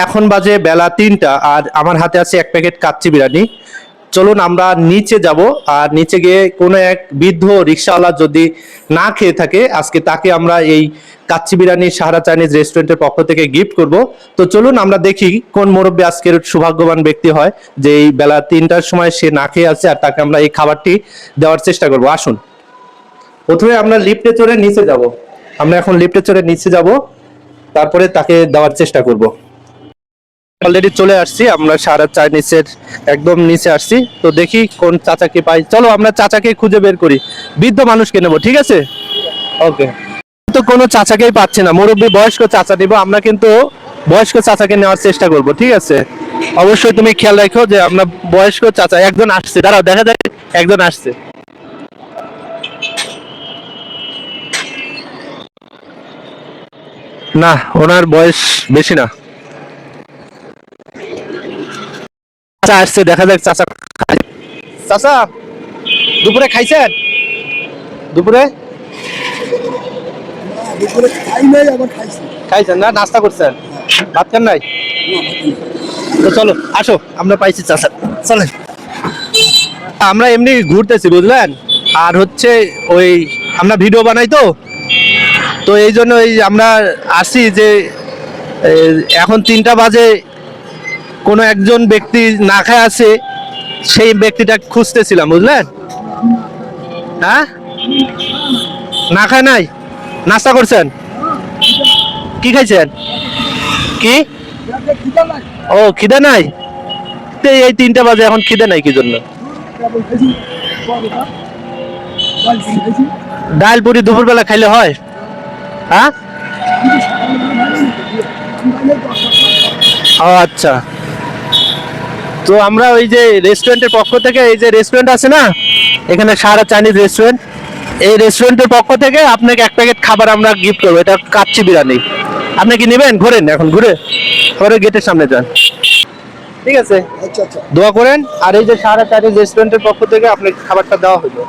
এখন বাজে বেলা 3টা আর আমার হাতে আছে এক প্যাকেট কাচ্চি বিরিয়ানি। চলুন আমরা নিচে যাব, আর নিচে গিয়ে কোনো এক বৃদ্ধ রিক্সাওয়ালা যদি না খেয়ে থাকে আজকে তাকে আমরা এই কাচ্চি বিরিয়ানি সাহারা চাইনিজ রেস্টুরেন্টের পক্ষ থেকে গিফট করব। তো চলুন আমরা দেখি কোন মুরব্বী আজকের সৌভাগ্যবান ব্যক্তি হয় যে এই বেলা 3টার সময় সে না খেয়ে আছে আর তাকে আমরা এই খাবারটি দেওয়ার চেষ্টা করব। আসুন, প্রথমে আমরা লিফটে চড়ে নিচে যাব। আমরা এখন লিফটে চড়ে নিচে যাব, তারপরে তাকে দেওয়ার চেষ্টা করব। অলরেডি চলে আসছি, আমরা সারা চাইনিজের একদম নিচে আসছি। তো দেখি কোন চাচাকে পাই। চলো আমরা চাচাকে খুঁজে বের করি, বৃদ্ধ মানুষকে নেবো, ঠিক আছে? ওকে। তো কোনো চাচাকেই পাচ্ছি না, মুরব্বী বয়স্ক চাচা নিব আমরা, কিন্তু বয়স্ক চাচাকে নেওয়ার চেষ্টা করব, ঠিক আছে? অবশ্যই তুমি খেয়াল রাখো যে আমরা বয়স্ক চাচা একজন আসছে, দাঁড়াও দেখা যায় একজন আসছে। না, ওনার বয়স বেশি না। চাচা আসছে, দেখা যাক চাচা। চাচা দুপুরে খাইছেন? দুপুরে খাইছেন না? নাস্তা করছেন? ভাত খান নাই? তো চলো আসো, আমরা পাইছি চাচা, চলেন। আমরা এমনি ঘুরতেছি বুঝলেন, আর হচ্ছে ওই আমরা ভিডিও বানাই তো, তো এই জন্য এই আমরা আসি যে এখন 3টা বাজে, কোনো একজন ব্যক্তি না খায় আছে, সেই ব্যক্তিটা খুঁজতেছিলাম বুঝলেন। হ্যাঁ, না খায় নাই? নাস্তা করছেন? কি খাইছেন? কি? ও খিদে নাই? এই 3টা বাজে এখন খিদে নাই কি জন্য? ডাল পুরি দুপুরবেলা খাইলে হয়? হ্যাঁ, ও আচ্ছা। তো আমরা ওই যে রেস্টুরেন্টের পক্ষ থেকে, এই যে রেস্টুরেন্ট আছে না এখানে সারা চাইনিজ রেস্টুরেন্ট, এই রেস্টুরেন্টের পক্ষ থেকে আপনাকে এক প্যাকেট খাবার আমরা গিফট করবো। এটা কাচ্চি বিরিয়ানি, আপনি কি নেবেন? ঘোরেন, এখন ঘুরে ঘরে গেটের সামনে যান, ঠিক আছে? দোয়া করেন। আর এই যে সারা চাইনিজ রেস্টুরেন্টের পক্ষ থেকে আপনাকে খাবারটা দেওয়া হলো।